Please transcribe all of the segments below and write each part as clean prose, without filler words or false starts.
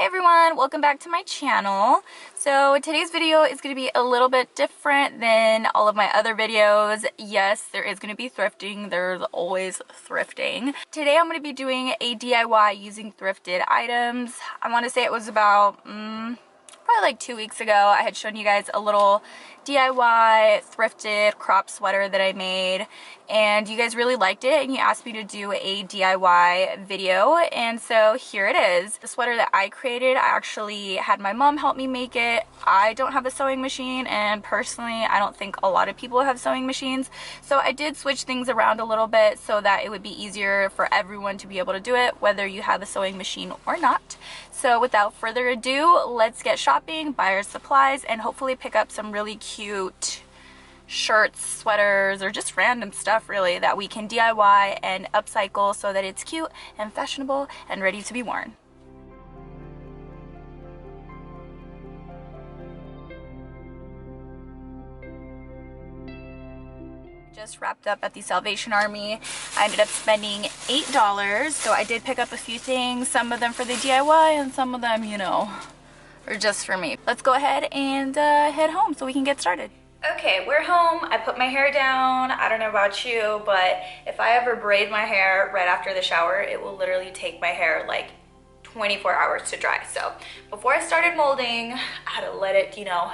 Hey everyone, welcome back to my channel. So today's video is going to be a little bit different than all of my other videos. Yes, there is going to be thrifting. There's always thrifting. Today I'm going to be doing a DIY using thrifted items. I want to say it was about probably like 2 weeks ago. I had shown you guys a little DIY thrifted crop sweater that I made, and you guys really liked it and you asked me to do a DIY video, and so here it is. The sweater that I created, I actually had my mom help me make it. I don't have a sewing machine, and personally I don't think a lot of people have sewing machines, so I did switch things around a little bit so that it would be easier for everyone to be able to do it, whether you have a sewing machine or not. So without further ado, let's get shopping, buy our supplies, and hopefully pick up some really cute shirts, sweaters, or just random stuff really that we can DIY and upcycle so that it's cute and fashionable and ready to be worn. Just wrapped up at the Salvation Army. I ended up spending $8, so I did pick up a few things, some of them for the DIY and some of them, you know, are just for me. Let's go ahead and head home so we can get started. Okay, we're home. I put my hair down. I don't know about you, but if I ever braid my hair right after the shower, it will literally take my hair like 24 hours to dry. So before I started molding, I had to let it, you know,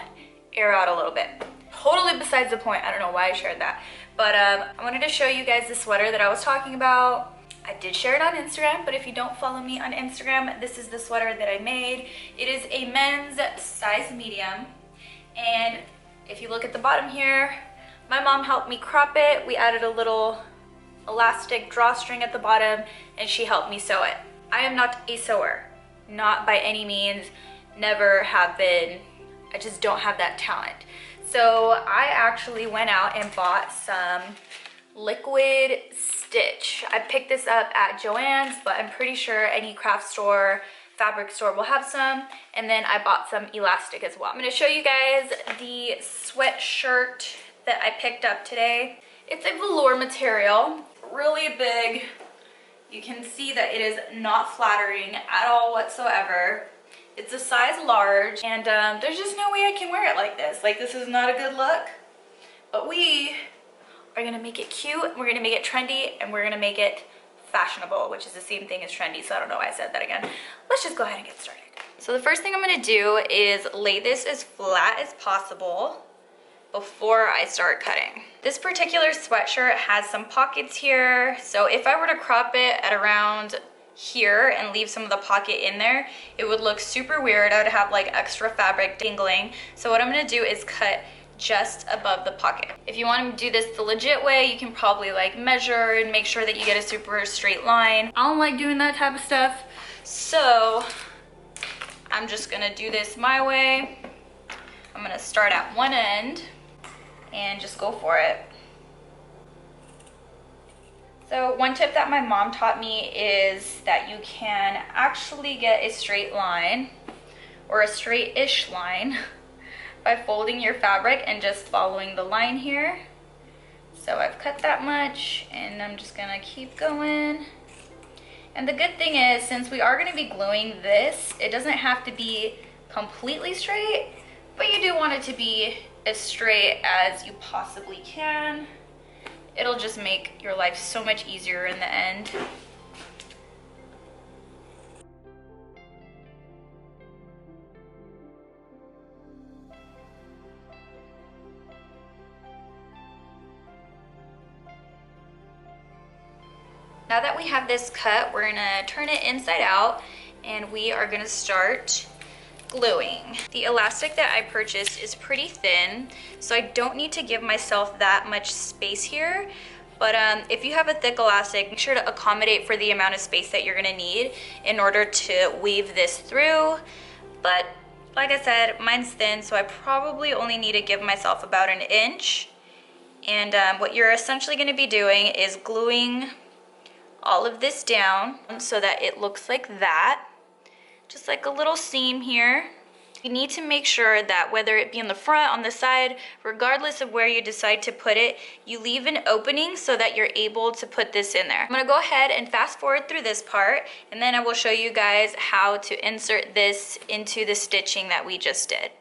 air out a little bit. Totally besides the point. I don't know why I shared that. But I wanted to show you guys the sweater that I was talking about. I did share it on Instagram, but if you don't follow me on Instagram, this is the sweater that I made. It is a men's size medium, and if you look at the bottom here, my mom helped me crop it. We added a little elastic drawstring at the bottom, and she helped me sew it. I am not a sewer, not by any means, never have been. I just don't have that talent. So I actually went out and bought some liquid stitch. I picked this up at Joann's, but I'm pretty sure any craft store, fabric store will have some. And then I bought some elastic as well. I'm gonna show you guys the sweatshirt that I picked up today. It's a velour material, really big. You can see that it is not flattering at all whatsoever. It's a size large, and there's just no way I can wear it like this. Like, this is not a good look, but we are gonna make it cute, we're gonna make it trendy, and we're gonna make it fashionable, which is the same thing as trendy, so I don't know why I said that again. Let's just go ahead and get started. So the first thing I'm gonna do is lay this as flat as possible before I start cutting. This particular sweatshirt has some pockets here, so if I were to crop it at around here and leave some of the pocket in there, it would look super weird. I would have like extra fabric dangling. So what I'm gonna do is cut just above the pocket. If you want to do this the legit way, you can probably like measure and make sure that you get a super straight line. I don't like doing that type of stuff, so I'm just gonna do this my way. I'm gonna start at one end and just go for it. So one tip that my mom taught me is that you can actually get a straight line, or a straight-ish line, by folding your fabric and just following the line here. So I've cut that much, and I'm just gonna keep going. And the good thing is, since we are gonna be gluing this, it doesn't have to be completely straight, but you do want it to be as straight as you possibly can. It'll just make your life so much easier in the end. Now that we have this cut, we're gonna turn it inside out, and we are gonna start gluing. The elastic that I purchased is pretty thin, so I don't need to give myself that much space here, but if you have a thick elastic, make sure to accommodate for the amount of space that you're gonna need in order to weave this through. But like I said, mine's thin, so I probably only need to give myself about an inch. And what you're essentially gonna be doing is gluing all of this down so that it looks like that. Just like a little seam here. You need to make sure that whether it be in the front, on the side, regardless of where you decide to put it, you leave an opening so that you're able to put this in there. I'm gonna go ahead and fast forward through this part, and then I will show you guys how to insert this into the stitching that we just did.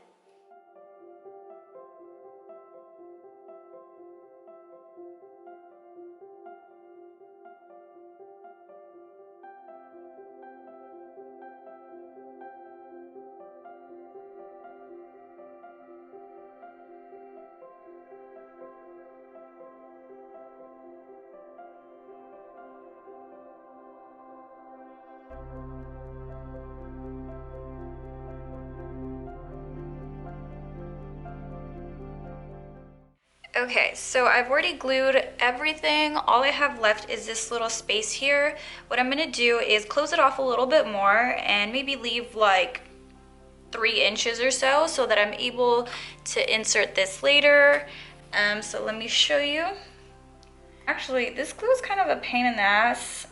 Okay, so I've already glued everything. All I have left is this little space here. What I'm gonna do is close it off a little bit more and maybe leave like 3 inches or so that I'm able to insert this later. So let me show you. Actually, this glue is kind of a pain in the ass.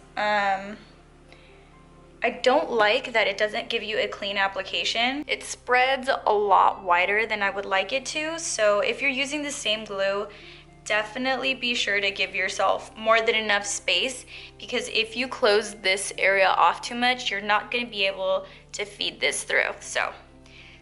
I don't like that it doesn't give you a clean application. It spreads a lot wider than I would like it to. So if you're using the same glue, definitely be sure to give yourself more than enough space, because if you close this area off too much, you're not going to be able to feed this through. So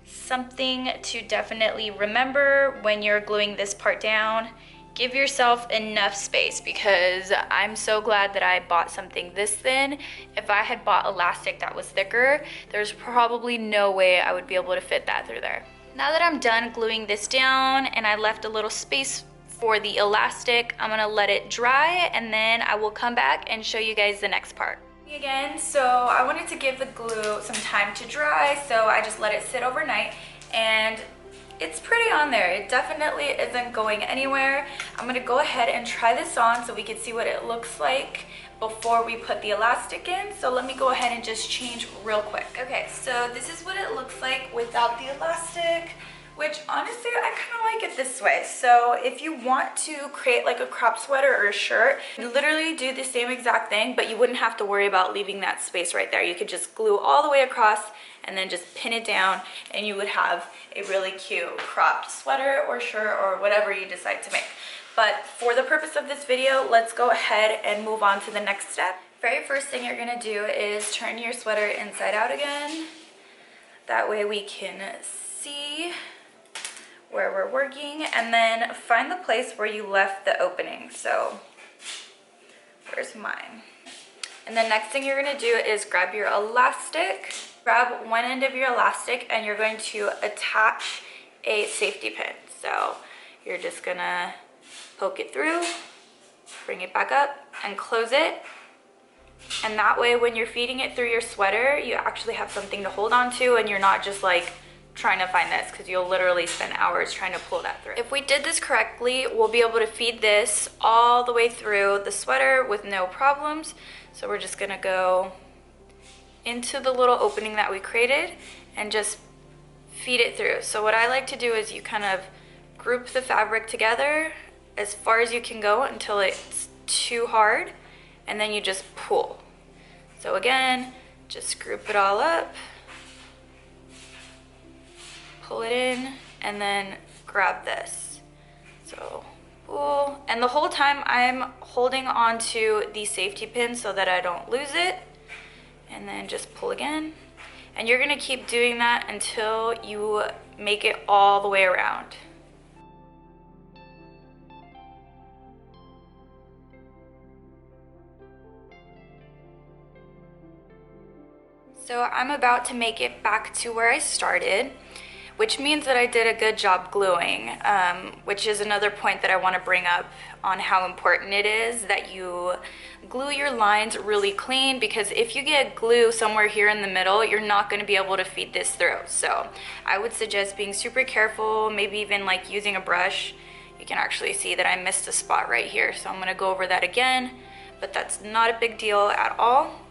something to definitely remember when you're gluing this part down. Give yourself enough space, because I'm so glad that I bought something this thin. If I had bought elastic that was thicker, there's probably no way I would be able to fit that through there. Now that I'm done gluing this down and I left a little space for the elastic, I'm gonna let it dry, and then I will come back and show you guys the next part. Again, so I wanted to give the glue some time to dry, so I just let it sit overnight, and it's pretty on there. It definitely isn't going anywhere. I'm gonna go ahead and try this on so we can see what it looks like before we put the elastic in. So let me go ahead and just change real quick. Okay, so this is what it looks like without the elastic, which honestly, I kind of like it this way. So if you want to create like a crop sweater or a shirt, you literally do the same exact thing, but you wouldn't have to worry about leaving that space right there. You could just glue all the way across and then just pin it down, and you would have a really cute cropped sweater or shirt or whatever you decide to make. But for the purpose of this video, let's go ahead and move on to the next step. Very first thing you're gonna do is turn your sweater inside out again. That way we can see where we're working, and then find the place where you left the opening. So where's mine? And the next thing you're gonna do is grab your elastic. Grab one end of your elastic and you're going to attach a safety pin. So you're just gonna poke it through, bring it back up and close it. And that way when you're feeding it through your sweater, you actually have something to hold on to, and you're not just like trying to find this, because you'll literally spend hours trying to pull that through. If we did this correctly, we'll be able to feed this all the way through the sweater with no problems. So we're just gonna go into the little opening that we created and just feed it through. So what I like to do is you kind of group the fabric together as far as you can go until it's too hard, and then you just pull. So again, just group it all up, pull it in, and then grab this. So pull, and the whole time I'm holding on to the safety pin so that I don't lose it, and then just pull again. And you're gonna keep doing that until you make it all the way around. So I'm about to make it back to where I started, which means that I did a good job gluing, which is another point that I want to bring up on how important it is that you glue your lines really clean, because if you get glue somewhere here in the middle, you're not going to be able to feed this through. So I would suggest being super careful, maybe even like using a brush. You can actually see that I missed a spot right here, so I'm going to go over that again, but that's not a big deal at all.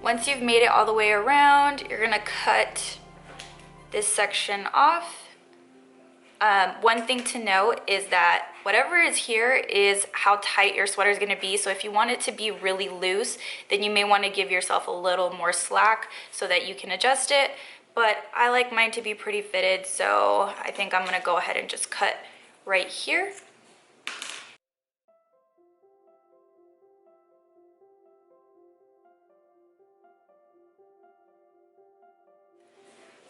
Once you've made it all the way around, you're going to cut this section off. One thing to note is that whatever is here is how tight your sweater is going to be. So if you want it to be really loose, then you may want to give yourself a little more slack so that you can adjust it. but I like mine to be pretty fitted, so I think I'm gonna go ahead and just cut right here.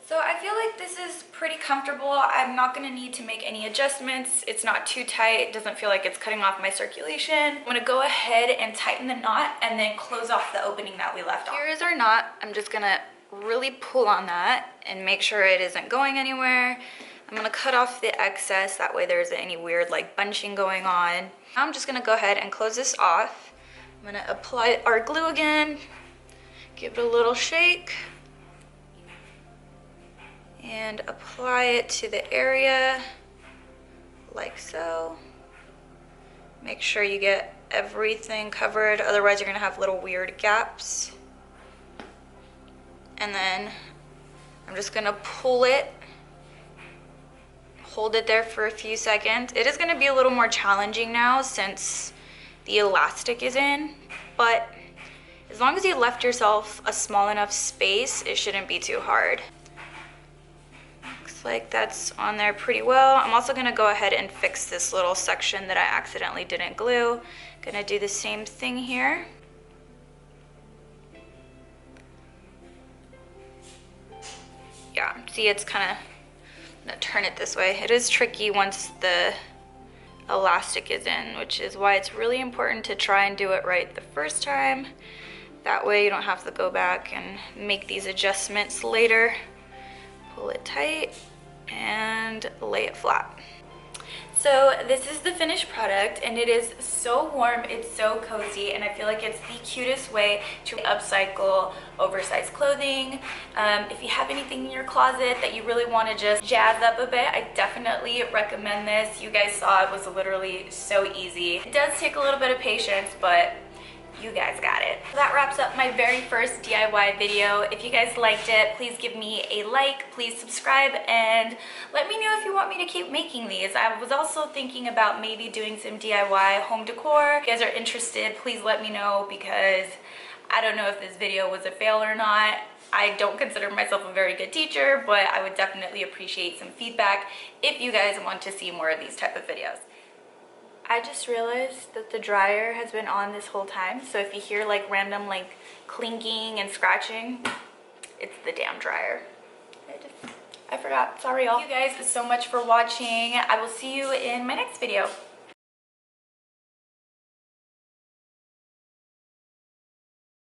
So I feel like this is pretty comfortable. I'm not gonna need to make any adjustments. It's not too tight. It doesn't feel like it's cutting off my circulation. I'm gonna go ahead and tighten the knot and then close off the opening that we left off. Here is our knot. I'm just gonna really pull on that and make sure it isn't going anywhere. I'm gonna cut off the excess, that way there isn't any weird like bunching going on. Now I'm just gonna go ahead and close this off. I'm gonna apply our glue again, give it a little shake, and apply it to the area like so. Make sure you get everything covered, otherwise you're gonna have little weird gaps. And then I'm just gonna pull it, hold it there for a few seconds. It is gonna be a little more challenging now since the elastic is in, but as long as you left yourself a small enough space, it shouldn't be too hard. Like that's on there pretty well. I'm also gonna go ahead and fix this little section that I accidentally didn't glue. Gonna do the same thing here. Yeah, see, it's kind of, I'm gonna turn it this way. It is tricky once the elastic is in, which is why it's really important to try and do it right the first time. That way you don't have to go back and make these adjustments later. Pull it tight and lay it flat. So this is the finished product, and it is so warm, it's so cozy, and I feel like it's the cutest way to upcycle oversized clothing. If you have anything in your closet that you really want to just jazz up a bit, I definitely recommend this. You guys saw it was literally so easy. It does take a little bit of patience, but you guys got it. So that wraps up my very first DIY video. If you guys liked it, please give me a like, please subscribe, and let me know if you want me to keep making these. I was also thinking about maybe doing some DIY home decor. If you guys are interested, please let me know, because I don't know if this video was a fail or not. I don't consider myself a very good teacher, but I would definitely appreciate some feedback if you guys want to see more of these type of videos. I just realized that the dryer has been on this whole time, so if you hear like random like clinking and scratching, it's the damn dryer. I forgot. Sorry y'all. Thank you guys so much for watching. I will see you in my next video.